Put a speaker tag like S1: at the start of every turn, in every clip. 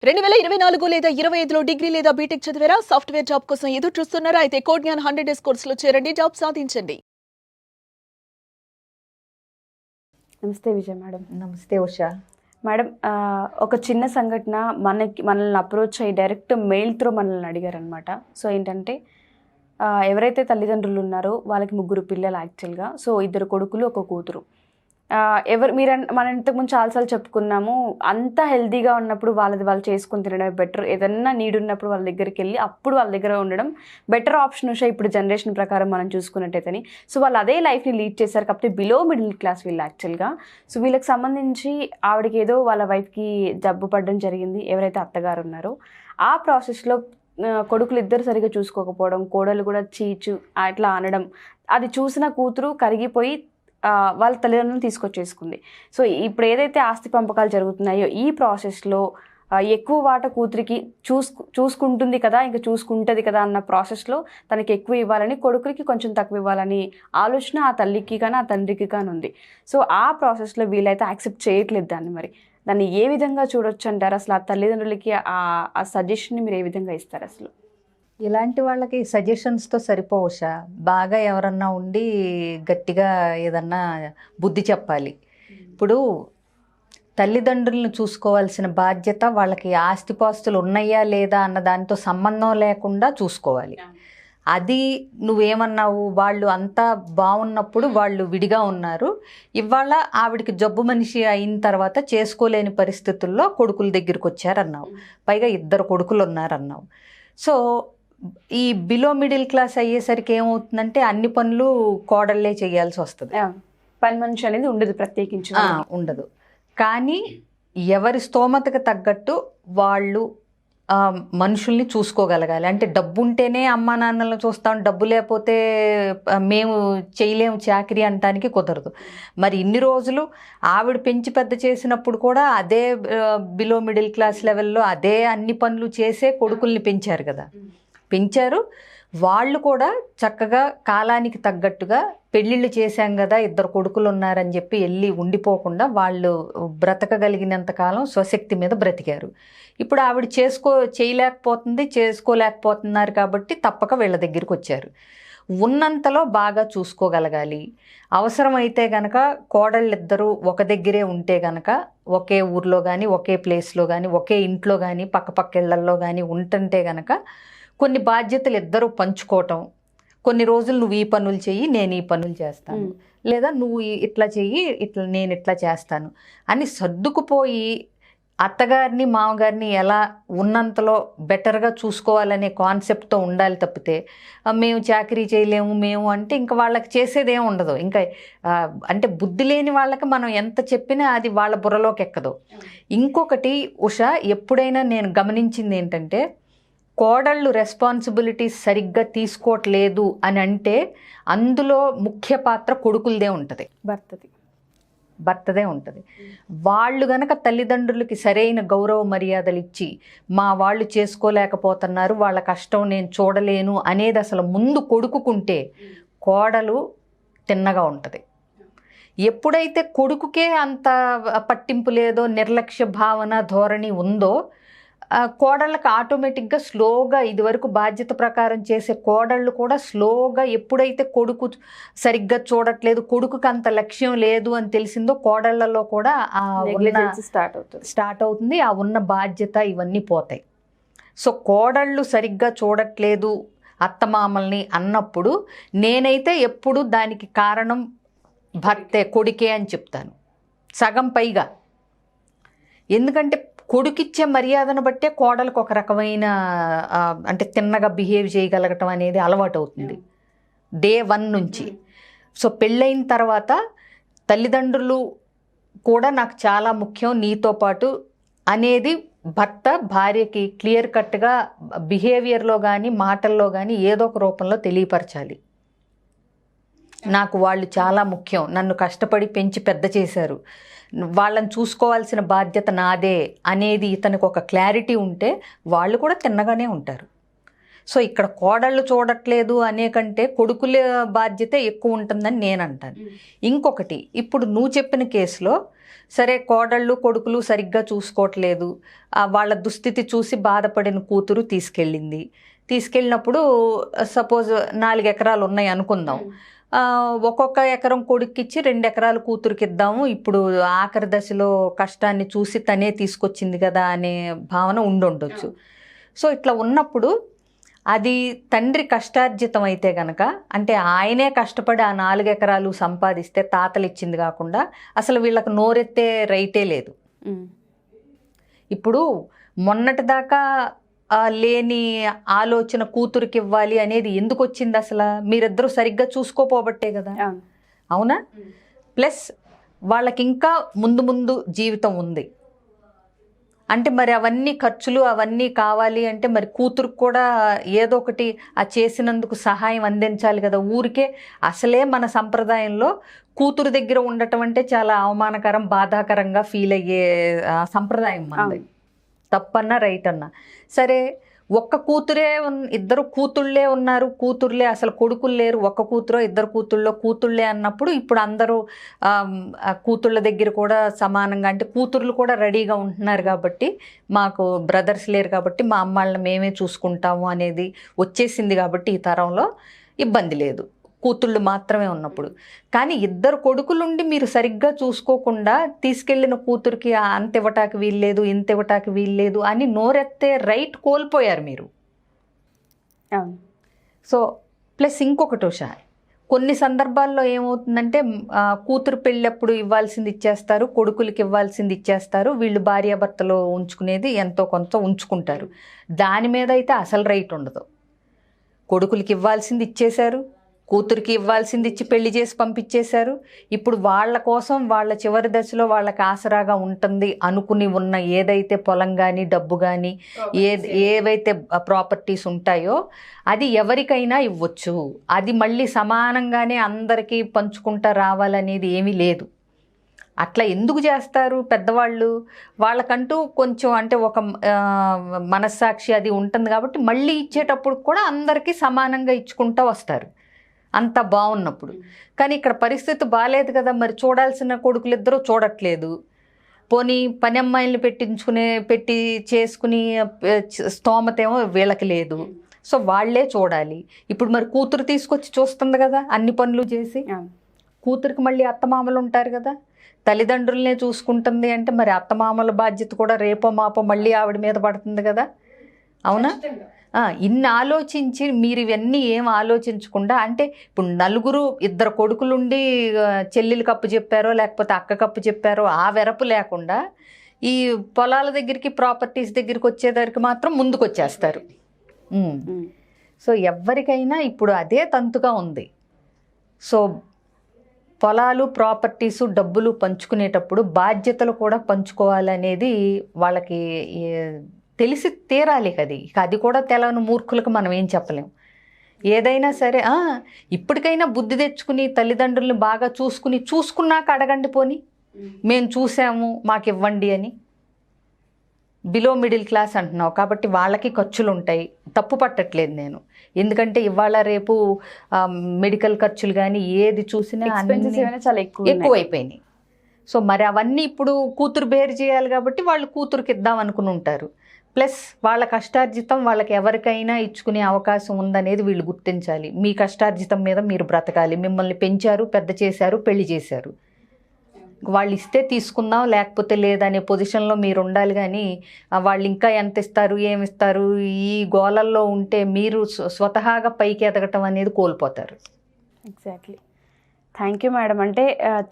S1: 2024 లేదా 25లో డిగ్రీ లేదా బీటెక్ చదివారా? సాఫ్ట్‌వేర్ జాబ్ కోసం ఎదురు చూస్తున్నారా? అయితే కోడ్ జ్ఞాన్ 100 డేస్ కోర్సులో చేరండి. జాబ్ సాధించండి.
S2: నమస్తే విజయ్ మేడం.
S3: నమస్తే ఉషా.
S2: మేడం ఒక చిన్న సంఘటన మనల్ని అప్రోచ్ అయ్యి డైరెక్ట్ మెయిల్ త్రూ మనల్ని అడిగారనమాట. సో ఏంటంటే ఎవరైతే తల్లిదండ్రులు ఉన్నారో వాళ్ళకి 3 పిల్లలు యాక్చువల్గా. సో 2 కొడుకులు 1 కూతురు. మనం ఇంతకుముందు చాలాసార్లు చెప్పుకున్నాము, అంత హెల్తీగా ఉన్నప్పుడు వాళ్ళు చేసుకుని తినడమే బెటర్. ఏదన్నా నీడ్ ఉన్నప్పుడు వాళ్ళ దగ్గరికి వెళ్ళి అప్పుడు వాళ్ళ దగ్గర ఉండడం బెటర్ ఆప్షన్ ఉషా, ఇప్పుడు జనరేషన్ ప్రకారం మనం చూసుకున్నట్టయితేని. సో వాళ్ళు అదే లైఫ్ని లీడ్ చేశారు, కాకపోతే బిలో మిడిల్ క్లాస్ వీళ్ళు యాక్చువల్గా. సో వీళ్ళకి సంబంధించి ఆవిడకి ఏదో వాళ్ళ వైఫ్కి జబ్బు పడడం జరిగింది, ఎవరైతే అత్తగారు ఉన్నారో. ఆ ప్రాసెస్లో కొడుకులు ఇద్దరు సరిగా చూసుకోకపోవడం, కోడలు కూడా చీచు అట్లా అనడం, అది చూసిన కూతురు కరిగిపోయి వాళ్ళ తల్లిదండ్రులను తీసుకొచ్చేసుకుంది. సో ఇప్పుడు ఏదైతే ఆస్తి పంపకాలు జరుగుతున్నాయో ఈ ప్రాసెస్లో ఎక్కువ వాట కూతురికి చూసుకుంటుంది కదా, ఇంకా చూసుకుంటుంది కదా అన్న ప్రాసెస్లో తనకి ఎక్కువ ఇవ్వాలని, కొడుకులకి కొంచెం తక్కువ ఇవ్వాలని ఆలోచన ఆ తల్లికి కానీ ఆ తండ్రికి కానీ ఉంది. సో ఆ ప్రాసెస్లో వీళ్ళైతే యాక్సెప్ట్ చేయట్లేదు దాన్ని ఏ విధంగా చూడొచ్చు అంటారు? అసలు ఆ తల్లిదండ్రులకి ఆ సజెషన్ని మీరు ఏ విధంగా ఇస్తారు? అసలు
S3: ఇలాంటి వాళ్ళకి సజెషన్స్తో సరిపోవషా, బాగా ఎవరన్నా ఉండి గట్టిగా ఏదన్నా బుద్ధి చెప్పాలి. ఇప్పుడు తల్లిదండ్రులను చూసుకోవాల్సిన బాధ్యత వాళ్ళకి ఆస్తిపాస్తులు ఉన్నాయా లేదా అన్న దానితో సంబంధం లేకుండా చూసుకోవాలి. అది నువ్వేమన్నావు, వాళ్ళు అంతా బాగున్నప్పుడు వాళ్ళు విడిగా ఉన్నారు, ఇవాళ ఆవిడికి జబ్బు మనిషి అయిన తర్వాత చేసుకోలేని పరిస్థితుల్లో కొడుకుల దగ్గరికి వచ్చారన్నావు, పైగా 2 కొడుకులు ఉన్నారన్నావు. సో ఈ బిలో మిడిల్ క్లాస్ అయ్యేసరికి ఏమవుతుందంటే అన్ని పనులు కోడళ్ళే చేయాల్సి వస్తుంది.
S2: పని మనిషి అనేది ఉండదు, ప్రత్యేకించి
S3: ఉండదు. కానీ ఎవరి స్తోమతకు తగ్గట్టు వాళ్ళు మనుషుల్ని చూసుకోగలగాలి. అంటే డబ్బు ఉంటేనే అమ్మా నాన్నలను చూస్తాం, డబ్బు లేకపోతే మేము చేయలేము చాకరీ అనటానికి కుదరదు. మరి ఇన్ని రోజులు ఆవిడ పెంచి పెద్ద చేసినప్పుడు కూడా అదే బిలో మిడిల్ క్లాస్ లెవెల్లో అదే అన్ని పనులు చేసే కొడుకుల్ని పెంచారు కదా, పెంచారు. వాళ్ళు కూడా చక్కగా కాలానికి తగ్గట్టుగా పెళ్ళిళ్ళు చేశాం కదా, 2 కొడుకులు ఉన్నారని చెప్పి వెళ్ళి ఉండిపోకుండా వాళ్ళు బ్రతకగలిగినంత కాలం స్వశక్తి మీద బ్రతికారు. ఇప్పుడు ఆవిడ చేసుకోలేకపోతున్నారు కాబట్టి తప్పక వీళ్ళ దగ్గరికి వచ్చారు. ఉన్నంతలో బాగా చూసుకోగలగాలి. అవసరమైతే గనక కోడళ్ళిద్దరూ ఒక దగ్గరే ఉంటే గనక ఒకే ఊర్లో కానీ ఒకే ప్లేస్లో కానీ ఒకే ఇంట్లో కానీ పక్క ఇళ్లల్లో కానీ ఉంటుంటే గనక కొన్ని బాధ్యతలు ఇద్దరూ పంచుకోవటం, కొన్ని రోజులు నువ్వు ఈ పనులు చెయ్యి, నేను ఈ పనులు చేస్తాను, లేదా నువ్వు ఇట్లా చెయ్యి, నేను ఇట్లా చేస్తాను అని సర్దుకుపోయి అత్తగారిని మామగారిని ఎలా ఉన్నంతలో బెటర్గా చూసుకోవాలనే కాన్సెప్ట్తో ఉండాలి తప్పితే మేము చాకరీ చేయలేము మేము అంటే ఇంకా వాళ్ళకి చేసేదేం ఉండదు. ఇంకా అంటే బుద్ధి లేని వాళ్ళకి మనం ఎంత చెప్పినా అది వాళ్ళ బుర్రలోకి ఎక్కదు. ఇంకొకటి ఉషా, ఎప్పుడైనా నేను గమనించింది ఏంటంటే కోడళ్ళు రెస్పాన్సిబిలిటీస్ సరిగ్గా తీసుకోవట్లేదు అని అంటే అందులో ముఖ్య పాత్ర కొడుకులదే ఉంటుంది, భర్తదే ఉంటుంది. వాళ్ళు గనక తల్లిదండ్రులకి సరైన గౌరవ మర్యాదలు ఇచ్చి మా వాళ్ళు చేసుకోలేకపోతున్నారు, వాళ్ళ కష్టం నేను చూడలేను అనేది అసలు ముందు కొడుకుంటే కోడలు తిన్నగా ఉంటుంది. ఎప్పుడైతే కొడుకుకే అంత పట్టింపు లేదో, నిర్లక్ష్య భావన ధోరణి ఉందో, కోడళ్ళకి ఆటోమేటిక్గా స్లోగా ఇదివరకు బాధ్యత ప్రకారం చేసే కోడళ్ళు కూడా స్లోగా ఎప్పుడైతే కొడుకు సరిగ్గా చూడట్లేదు, కొడుకుకి అంత లక్ష్యం లేదు అని తెలిసిందో కోడళ్లలో కూడా స్టార్ట్ అవుతుంది. ఆ ఉన్న బాధ్యత ఇవన్నీ పోతాయి. సో కోడళ్ళు సరిగ్గా చూడట్లేదు అత్తమామల్ని అన్నప్పుడు నేనైతే ఎప్పుడు దానికి కారణం భర్తే, కొడుకే అని చెప్తాను సగం పైగా. ఎందుకంటే కొడుకిచ్చే మర్యాదను బట్టే కోడలకు ఒక రకమైన అంటే తిన్నగా బిహేవ్ చేయగలగటం అనేది అలవాటు అవుతుంది డే 1 నుంచి. సో పెళ్ళైన తర్వాత తల్లిదండ్రులు కూడా నాకు చాలా ముఖ్యం నీతో పాటు అనేది భర్త భార్యకి క్లియర్ కట్గా బిహేవియర్లో కానీ మాటల్లో కానీ ఏదో ఒక రూపంలో తెలియపరచాలి. నాకు వాళ్ళు చాలా ముఖ్యం, నన్ను కష్టపడి పెంచి పెద్ద చేశారు, వాళ్ళని చూసుకోవాల్సిన బాధ్యత నాదే అనేది ఇతనికి ఒక క్లారిటీ ఉంటే వాళ్ళు కూడా తిన్నగానే ఉంటారు. సో ఇక్కడ కోడళ్ళు చూడట్లేదు అనే కంటే కొడుకుల బాధ్యత ఎక్కువ ఉంటుందని నేను అంటాను. ఇంకొకటి, ఇప్పుడు నువ్వు చెప్పిన కేసులో సరే కోడళ్ళు కొడుకులు సరిగ్గా చూసుకోవట్లేదు, వాళ్ళ దుస్థితి చూసి బాధపడిన కూతురు తీసుకెళ్ళినప్పుడు సపోజ్ 4 ఎకరాలు ఉన్నాయి అనుకుందాం, ఒక్కొక్క ఎకరం కొడుక్కిచ్చి 2 ఎకరాలు కూతురికి ఇద్దాము, ఇప్పుడు ఆఖరి దశలో కష్టాన్ని చూసి తనే తీసుకొచ్చింది కదా అనే భావన ఉండొచ్చు. సో ఇట్లా ఉన్నప్పుడు అది తండ్రి కష్టార్జితం అయితే గనక, అంటే ఆయనే కష్టపడి ఆ 4 ఎకరాలు సంపాదిస్తే తాతలు ఇచ్చింది కాకుండా అసలు వీళ్ళకి నోరెత్తే రైటే లేదు. ఇప్పుడు మొన్నటిదాకా లేని ఆలోచన కూతురికి ఇవ్వాలి అనేది ఎందుకు వచ్చింది అసలు? మీరిద్దరూ సరిగ్గా చూసుకోపోబట్టే కదా, అవునా? ప్లస్ వాళ్ళకి ఇంకా ముందు జీవితం ఉంది అంటే మరి అవన్నీ ఖర్చులు అవన్నీ కావాలి అంటే మరి కూతురుకు కూడా ఏదో ఒకటి ఆ చేసినందుకు సహాయం అందించాలి కదా. ఊరికే అసలే మన సంప్రదాయంలో కూతురు దగ్గర ఉండటం అంటే చాలా అవమానకరం, బాధాకరంగా ఫీల్ అయ్యే సంప్రదాయం మనది. తప్పన్నా రైట్ అన్నా సరే, ఒక్క కూతురే ఇద్దరు కూతుళ్ళే ఉన్నారు, కూతుర్లే అసలు కొడుకులు లేరు, ఒక్క కూతురో 2 కూతుళ్ళే అన్నప్పుడు ఇప్పుడు అందరూ కూతుళ్ళ దగ్గర కూడా సమానంగా, అంటే కూతుర్లు కూడా రెడీగా ఉంటున్నారు కాబట్టి మాకు బ్రదర్స్ లేరు కాబట్టి మా అమ్మాళ్ళని మేమే చూసుకుంటాము అనేది వచ్చేసింది కాబట్టి ఈ తరంలో ఇబ్బంది లేదు, కూతుళ్ళు మాత్రమే ఉన్నప్పుడు. కానీ 2 కొడుకులుండి మీరు సరిగ్గా చూసుకోకుండా తీసుకెళ్ళిన కూతురికి అంత ఇవ్వటానికి వీల్లేదు, ఇంత ఇవ్వటానికి వీల్లేదు అని నోరెత్తే రైట్ కోల్పోయారు మీరు. సో ప్లస్ ఇంకొకటి ఉషా, కొన్ని సందర్భాల్లో ఏమవుతుందంటే కూతురు పెళ్ళప్పుడు ఇవ్వాల్సింది ఇచ్చేస్తారు, కొడుకులకి ఇవ్వాల్సింది ఇచ్చేస్తారు, వీళ్ళు భార్యాభర్తలో ఉంచుకునేది ఎంతో కొంత ఉంచుకుంటారు. దాని మీద అయితే అసలు రైట్ ఉండదు. కొడుకులకి ఇవ్వాల్సింది ఇచ్చేశారు, కూతురికి ఇవ్వాల్సింది ఇచ్చి పెళ్లి చేసి పంపించేశారు. ఇప్పుడు వాళ్ళ కోసం వాళ్ళ చివరి దశలో వాళ్ళకి ఆసరాగా ఉంటుంది అనుకుని ఉన్న ఏదైతే పొలం కానీ డబ్బు కానీ ఏవైతే ప్రాపర్టీస్ ఉంటాయో అది ఎవరికైనా ఇవ్వచ్చు. అది మళ్ళీ సమానంగానే అందరికీ పంచుకుంటా రావాలనేది ఏమీ లేదు. అట్లా ఎందుకు చేస్తారు పెద్దవాళ్ళు? వాళ్ళకంటూ కొంచెం అంటే ఒక మనస్సాక్షి అది ఉంటుంది కాబట్టి మళ్ళీ ఇచ్చేటప్పుడు కూడా అందరికీ సమానంగా ఇచ్చుకుంటూ వస్తారు, అంత బాగున్నప్పుడు. కానీ ఇక్కడ పరిస్థితి బాగాలేదు కదా, మరి చూడాల్సిన కొడుకులిద్దరూ చూడట్లేదు. పోనీ పని అమ్మాయిల్ని పెట్టి చేసుకుని స్తోమతేమో వీళ్ళకి లేదు. సో వాళ్ళే చూడాలి. ఇప్పుడు మరి కూతురు తీసుకొచ్చి చూస్తుంది కదా అన్ని పనులు చేసి, కూతురికి మళ్ళీ అత్తమామలు ఉంటారు కదా, తల్లిదండ్రులనే చూసుకుంటుంది అంటే మరి అత్తమామల బాధ్యత కూడా రేపో మాపో మళ్ళీ ఆవిడ మీద పడుతుంది కదా, అవునా? ఇన్ని ఆలోచించి మీరు ఇవన్నీ ఏం ఆలోచించకుండా, అంటే ఇప్పుడు 2 కొడుకులుండి చెల్లెలు కప్పు చెప్పారో లేకపోతే అక్క కప్పు చెప్పారో ఆ వెరపు లేకుండా ఈ పొలాల దగ్గరికి ప్రాపర్టీస్ దగ్గరికి వచ్చేదానికి మాత్రం ముందుకు వచ్చేస్తారు. సో ఎవరికైనా ఇప్పుడు అదే తంతుగా ఉంది. సో పొలాలు ప్రాపర్టీసు డబ్బులు పంచుకునేటప్పుడు బాధ్యతలు కూడా పంచుకోవాలనేది వాళ్ళకి తెలిసి తీరాలి కదా. అది కూడా తెలవని మూర్ఖులకు మనం ఏం చెప్పలేం. ఏదైనా సరే ఇప్పటికైనా బుద్ధి తెచ్చుకుని తల్లిదండ్రుల్ని బాగా చూసుకున్నాక అడగండి, పోని మేము చూసాము మాకు ఇవ్వండి అని. బిలో మిడిల్ క్లాస్ అంటున్నావు కాబట్టి వాళ్ళకి ఖర్చులు ఉంటాయి, తప్పు పట్టట్లేదు నేను. ఎందుకంటే ఇవాళ రేపు మెడికల్ ఖర్చులు కానీ ఏది చూసినా
S2: చాలా
S3: ఎక్కువైపోయినాయి. సో మరి అవన్నీ ఇప్పుడు కూతురు బేరు చేయాలి కాబట్టి వాళ్ళు కూతురుకి ఇద్దాం అనుకుని ఉంటారు. ప్లస్ వాళ్ళ కష్టార్జితం వాళ్ళకి ఎవరికైనా ఇచ్చుకునే అవకాశం ఉందనేది వీళ్ళు గుర్తించాలి. మీ కష్టార్జితం మీద మీరు బ్రతకాలి. మిమ్మల్ని పెంచారు, పెద్ద చేశారు, పెళ్లి చేశారు. వాళ్ళు ఇస్తే తీసుకుందాం లేకపోతే లేదనే పొజిషన్లో మీరు ఉండాలి. కానీ వాళ్ళు ఇంకా ఎంత ఇస్తారు ఏమిస్తారు ఈ గోలల్లో ఉంటే మీరు స్వతహాగా పైకి ఎదగటం అనేది కోల్పోతారు.
S2: ఎగ్జాక్ట్లీ. Thank you madam. అంటే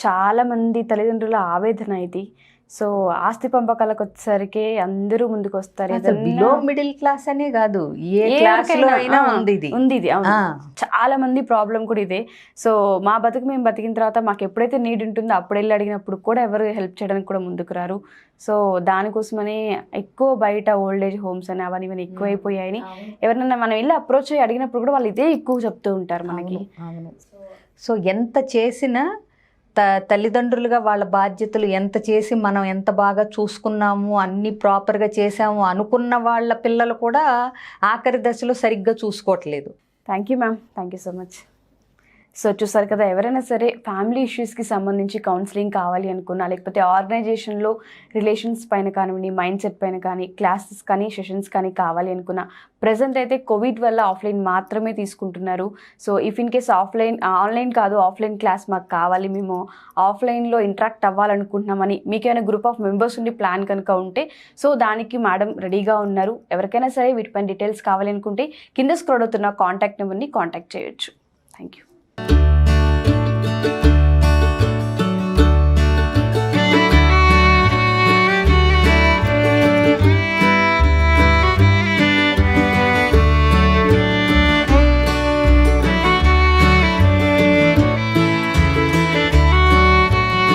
S2: చాలామంది తల్లిదండ్రుల ఆవేదన ఇది. సో ఆస్తి పంపకాలకు వచ్చేసరికి అందరూ ముందుకు వస్తారు.
S3: బిలో మిడిల్ క్లాస్ అనే కాదు, ఏ క్లాస్ లో అయినా ఉంది
S2: ఇది. చాలా మంది ప్రాబ్లం కూడా ఇదే. సో మా బతుకు మేము బతికిన తర్వాత మాకు ఎప్పుడైతే నీడ్ ఉంటుందో అప్పుడు వెళ్ళి అడిగినప్పుడు కూడా ఎవరు హెల్ప్ చేయడానికి కూడా ముందుకు రారు. సో దానికోసమని ఎక్కువ బయట ఓల్డ్ ఏజ్ హోమ్స్ అని అవన్నీ ఇవన్నీ ఎక్కువైపోయాయని ఎవరినైనా మనం వెళ్ళి అప్రోచ్ అయ్యి అడిగినప్పుడు కూడా వాళ్ళు ఇదే ఎక్కువ చెప్తూ ఉంటారు మనకి.
S3: సో ఎంత చేసినా తల్లిదండ్రులుగా వాళ్ళ బాధ్యతలు ఎంత చేసి మనం ఎంత బాగా చూసుకున్నాము, అన్నీ ప్రాపర్గా చేసాము అనుకున్న వాళ్ళ పిల్లలు కూడా ఆఖరి దశలో సరిగ్గా చూసుకోవట్లేదు.
S2: Thank you ma'am, thank you so much. So చూసారు కదా, ఎవరైనా సరే ఫ్యామిలీ ఇష్యూస్కి సంబంధించి కౌన్సిలింగ్ కావాలి అనుకున్నా, లేకపోతే ఆర్గనైజేషన్లో రిలేషన్స్ పైన కానివ్వండి, మైండ్ సెట్ పైన కానీ, క్లాసెస్ కానీ, సెషన్స్ కానీ కావాలి అనుకున్నా, ప్రజెంట్ అయితే కోవిడ్ వల్ల ఆఫ్లైన్ మాత్రమే తీసుకుంటున్నారు. So if in case online కాదు, ఆఫ్లైన్ క్లాస్ మాకు కావాలి, మేము ఆఫ్లైన్లో ఇంటరాక్ట్ అవ్వాలనుకుంటున్నామని మీకేమైనా గ్రూప్ ఆఫ్ మెంబర్స్ ఉండి ప్లాన్ కనుక ఉంటే, సో దానికి మేడం రెడీగా ఉన్నారు. ఎవరికైనా సరే వీటిపైన డీటెయిల్స్ కావాలి అనుకుంటే కింద స్క్రోల్ అవుతున్న కాంటాక్ట్ నెంబర్ని కాంటాక్ట్ చేయొచ్చు. Thank you.